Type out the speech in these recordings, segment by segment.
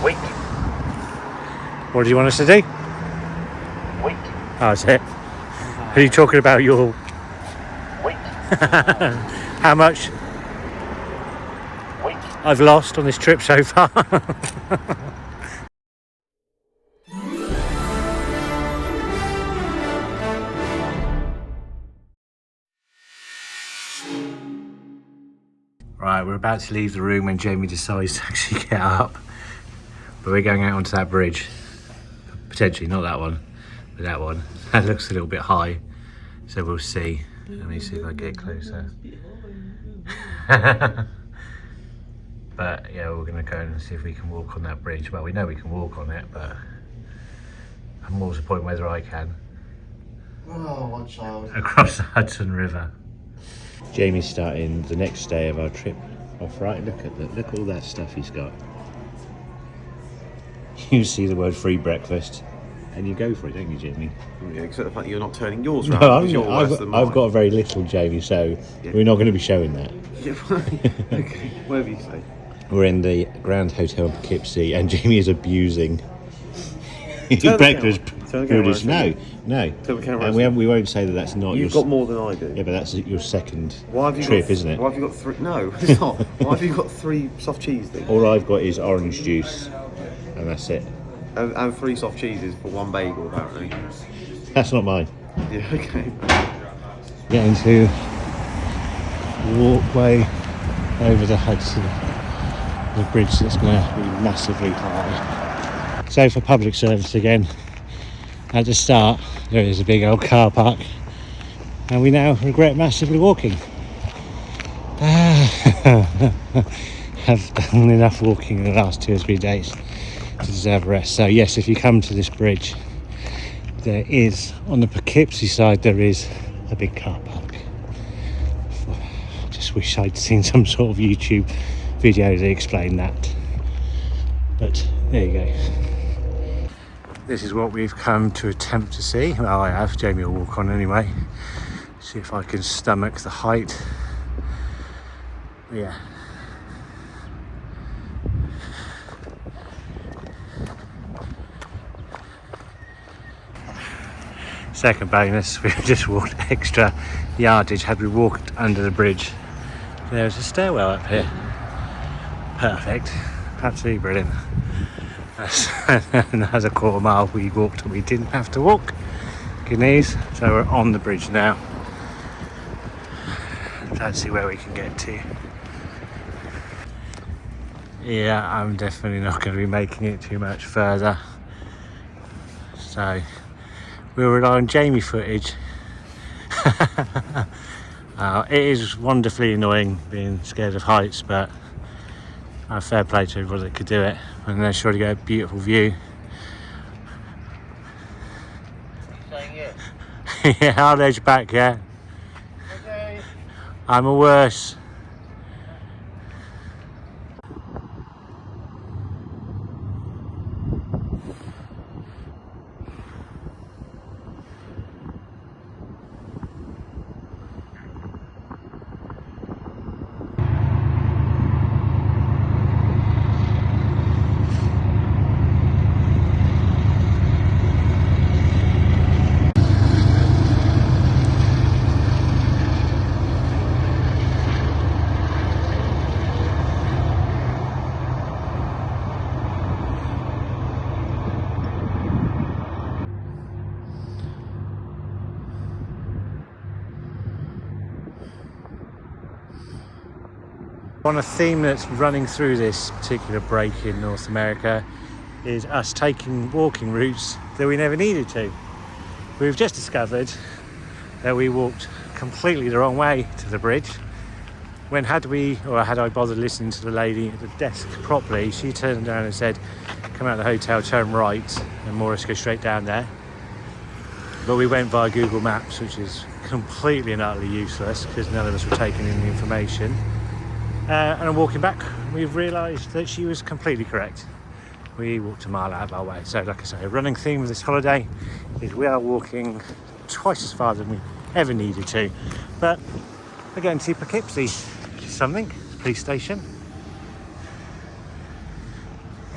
Wait. What do you want us to do? Wait. Oh, that's it. Are you talking about your... Wait. How much Wait. I've lost on this trip so far? Right, we're about to leave the room when Jamie decides to actually get up. But we're going out onto that bridge. Potentially, not that one, but that one. That looks a little bit high, so we'll see. Let me see if I get closer. But yeah, we're going to go and see if we can walk on that bridge. Well, we know we can walk on it, but more to the point whether I can. Oh, what child. Across the Hudson River. Jamie's starting the next day of our trip off right. Look at all that stuff he's got. You see the word free breakfast and you go for it, don't you, Jamie? Yeah, except the fact you're not turning yours around. No, I've got very little, Jamie, so yeah. We're not going to be showing that. Yeah, okay, whatever you say. We're in the Grand Hotel in Poughkeepsie and Jamie is abusing his breakfast. No. And we won't say that that's not. You've got more than I do. Yeah, but that's your second trip, isn't it? Why have you got three? No, it's not. Why have you got 3 soft cheese things? All I've got is orange juice, and that's it. And 3 soft cheeses for 1 bagel, apparently. That's not mine. Yeah, okay. Getting to Walkway over the Hudson, the bridge that's going to be massively high. So for public service again. At the start, there is a big old car park, and we now regret massively walking. Have done enough walking in the last 2 or 3 days to deserve a rest. So yes, if you come to this bridge, there is, on the Poughkeepsie side, there is a big car park. I just wish I'd seen some sort of YouTube video to explain that. But there you go. This is what we've come to attempt to see. Well, I have. Jamie will walk on anyway. See if I can stomach the height. Yeah. Second bonus, we've just walked extra yardage had we walked under the bridge. There's a stairwell up here. Perfect. Absolutely brilliant. And as a quarter mile we walked and we didn't have to walk. Good news. So we're on the bridge now. Let's see where we can get to. Yeah, I'm definitely not going to be making it too much further. So we'll rely on Jamie footage. It is wonderfully annoying being scared of heights, but fair play to everybody that could do it, and they're sure to get a beautiful view. Saying yes? Yeah, I'll edge back, yeah. Okay. I'm a worse. On a theme that's running through this particular break in North America is us taking walking routes that we never needed to. We've just discovered that we walked completely the wrong way to the bridge. When had I bothered listening to the lady at the desk properly, she turned around and said, come out of the hotel, turn right, and more or less go straight down there. But we went via Google Maps, which is completely and utterly useless because none of us were taking in the information. And walking back, we've realised that she was completely correct. We walked a mile out of our way. So like I say, a running theme of this holiday is we are walking twice as far than we ever needed to. But we're going to Poughkeepsie, which is something, police station.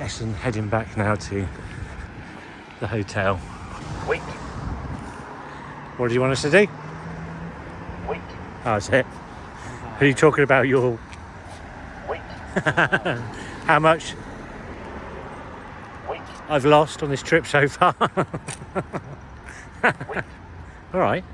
Yes, and heading back now to the hotel. Wait. What do you want us to do? Wait. Oh, that's it. Are you talking about your... Wait. how much Wait. I've lost on this trip so far? Wait. All right.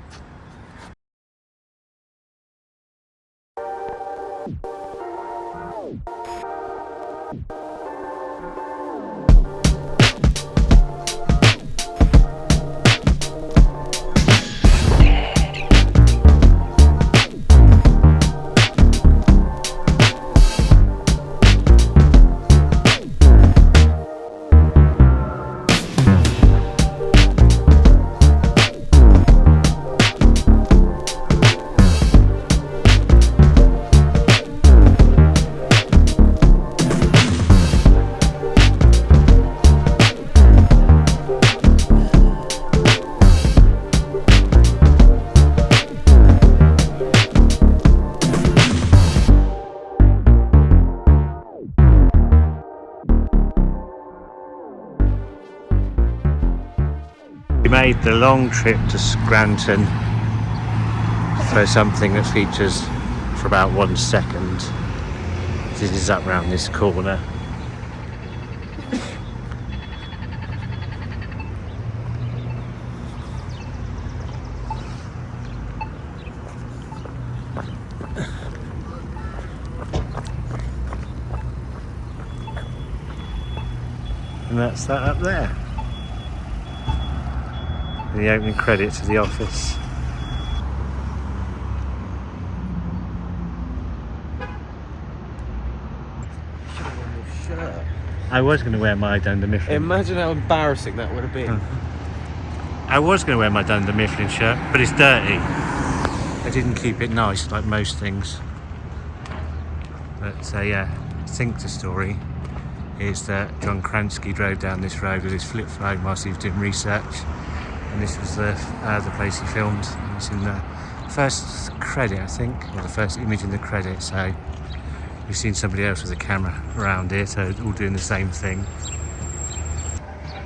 We made the long trip to Scranton for something that features for about 1 second. It is up round this corner. And that's that up there. The opening credits of The Office. I was going to wear my Dunder Mifflin. Imagine how embarrassing that would have been. I was going to wear my Dunder Mifflin shirt, but it's dirty. I didn't keep it nice like most things. But yeah, I think the story is that John Krasinski drove down this road with his flip phone whilst he was doing research. And this was the place he filmed. It was in the first credit, I think, or the first image in the credit. So we've seen somebody else with a camera around here, so all doing the same thing.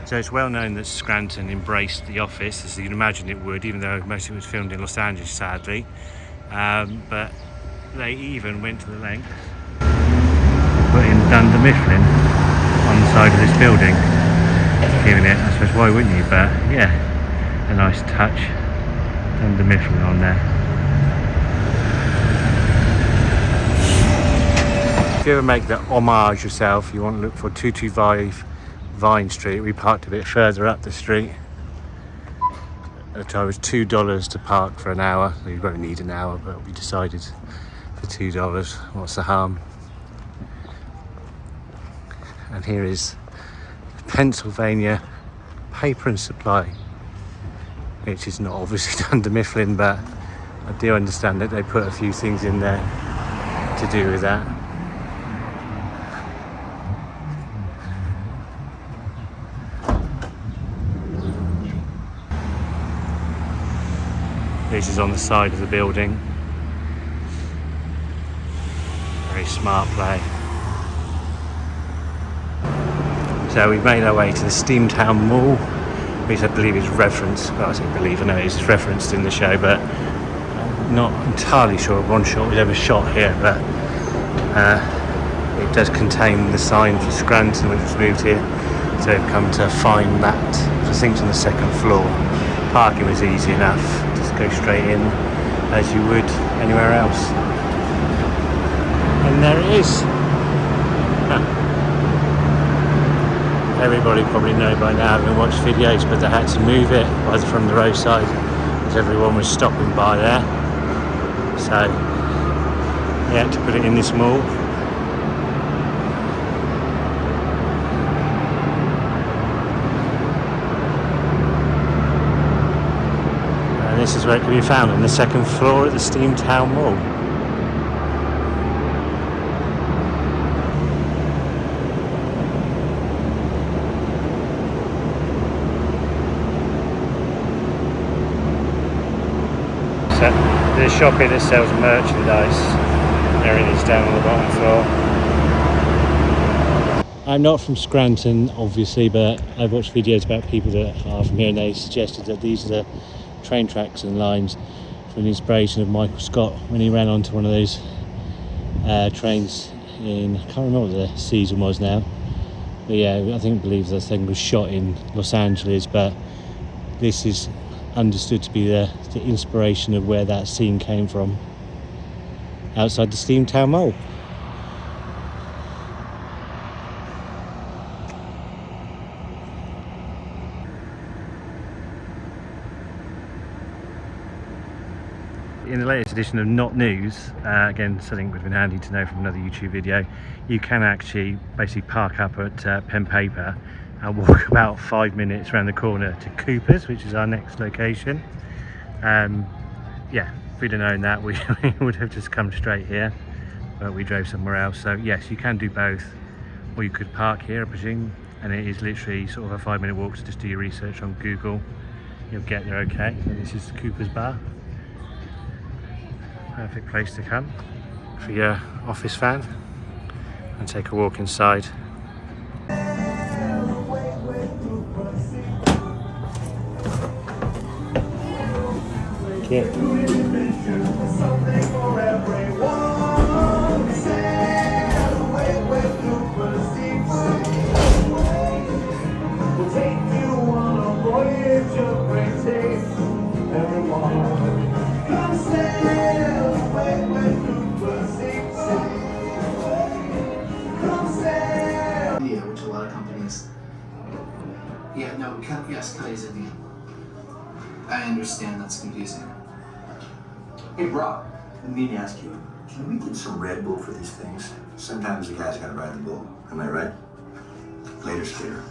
So it's well known that Scranton embraced The Office, as you'd imagine it would, even though most of it was filmed in Los Angeles, sadly. But they even went to the length of putting Dunder Mifflin on the side of this building, giving it, I suppose, why wouldn't you? But yeah, a nice touch. Dunder Mifflin on there. If you ever make the homage yourself, you want to look for 225 Vine Street. We parked a bit further up the street. At the time it was $2 to park for an hour. You won't need an hour, but we decided for $2. What's the harm? And here is Pennsylvania Paper and Supply, which is not obviously Dunder Mifflin, but I do understand that they put a few things in there to do with that. This is on the side of the building. Very smart play. So we've made our way to the Steamtown Mall, which I believe is referenced, well I say believe, I know it's referenced in the show, but I'm not entirely sure if one shot was ever shot here, but it does contain the sign for Scranton, which was moved here, so I've come to find that. I think it's on the second floor. Parking was easy enough, just go straight in as you would anywhere else. And there it is. Everybody probably know by now, having watched videos, but they had to move it either from the roadside as everyone was stopping by there. So they had to put it in this mall. And this is where it can be found, on the second floor at the Steamtown Mall. The shop here that sells merchandise. There it is down on the bottom floor. I'm not from Scranton, obviously, but I've watched videos about people that are from here, and they suggested that these are the train tracks and lines from the inspiration of Michael Scott when he ran onto one of those trains in, I can't remember what the season was now, but yeah, I believe the thing was shot in Los Angeles, but this is understood to be the inspiration of where that scene came from, outside the Steamtown Mall. In the latest edition of Not News, again something would have been handy to know from another YouTube video, you can actually basically park up at Penn Paper and walk about 5 minutes around the corner to Cooper's, which is our next location. Yeah, if we'd have known that, we would have just come straight here, but we drove somewhere else. So yes, you can do both, or you could park here, I presume, and it is literally sort of a 5-minute walk, so just do your research on Google, you'll get there okay. And this is Cooper's Bar. Perfect place to come for your office fan and take a walk inside. Yeah. Which a lot of companies. Yeah, no, yes, Cuddy's Indian. I understand that's confusing. Hey, Rob, let me ask you, can we get some Red Bull for these things? Sometimes the guy's gotta ride the bull, am I right? Later, Skater.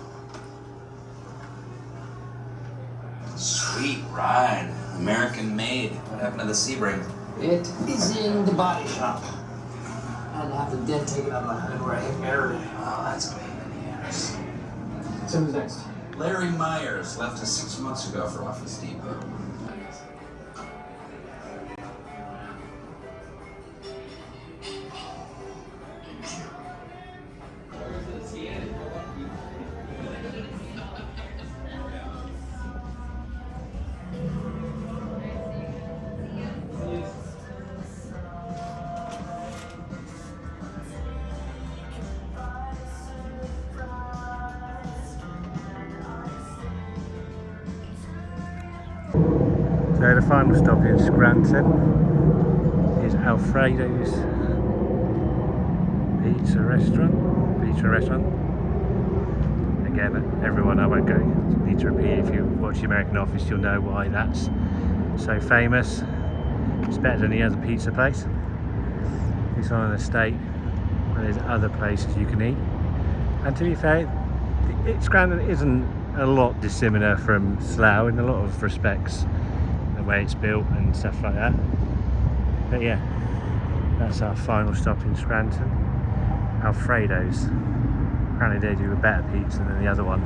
Sweet ride. American made. What happened to the Sebring? It is in the body shop. I'd have the dent taken out of my head where I hit Mary. Oh, that's a pain in the ass. So who's next? Larry Myers left us 6 months ago for Office Depot. So the final stop in Scranton is Alfredo's pizza restaurant. Again, everyone, I won't go need to repeat it. If you watch the American Office, you'll know why that's so famous. It's better than the other pizza place. It's on an estate where there's other places you can eat. And to be fair, Scranton isn't a lot dissimilar from Slough in a lot of respects, the way it's built and stuff like that. But yeah, that's our final stop in Scranton. Alfredo's. Apparently they do a better pizza than the other one.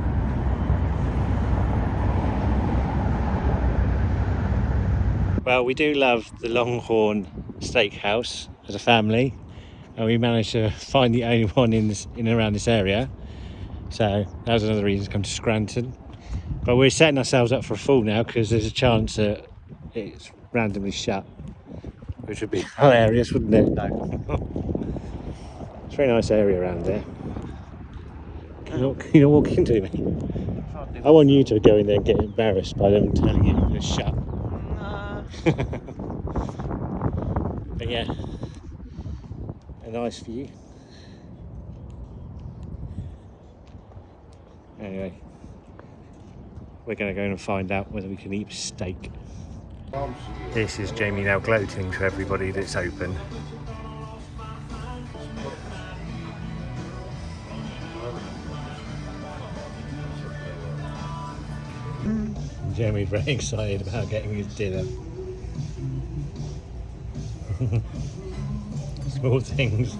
Well, we do love the Longhorn Steakhouse as a family, and we managed to find the only one in around this area. So that was another reason to come to Scranton. But we're setting ourselves up for a fall now because there's a chance that it's randomly shut, which would be hilarious, wouldn't it? No. It's a very nice area around there. Can you walk into me? I want you to go in there and get embarrassed by them telling you it's shut. But yeah, a nice view. Anyway, we're going to go and find out whether we can eat steak. This is Jamie now gloating to everybody that it's open. Jamie very excited about getting his dinner. Small things.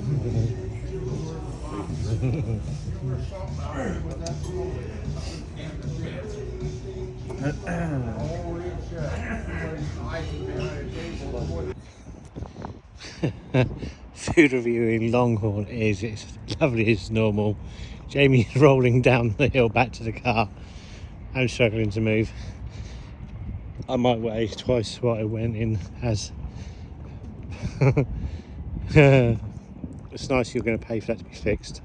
Food review in Longhorn is it's lovely as normal. Jamie is rolling down the hill back to the car. I'm struggling to move. I might weigh twice what I went in as. It's nice you're going to pay for that to be fixed.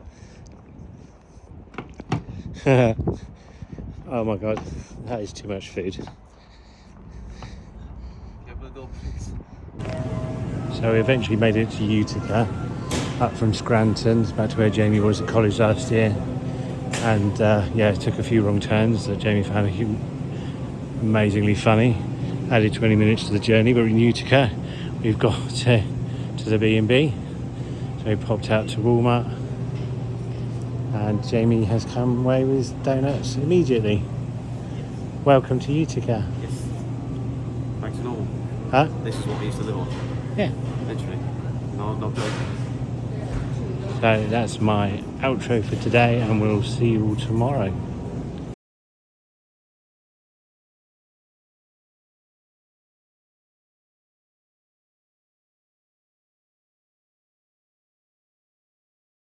Oh my god, that is too much food. So we eventually made it to Utica, up from Scranton, back to where Jamie was at college last year. And yeah, took a few wrong turns that Jamie found amazingly funny. Added 20 minutes to the journey, but in Utica we've got to the B&B. So we popped out to Walmart, and Jamie has come away with donuts immediately. Welcome to Utica. Yes. Back to normal. Huh? This is what we used to live on. Yeah. Literally. No, not joking. So that's my outro for today, and we'll see you all tomorrow.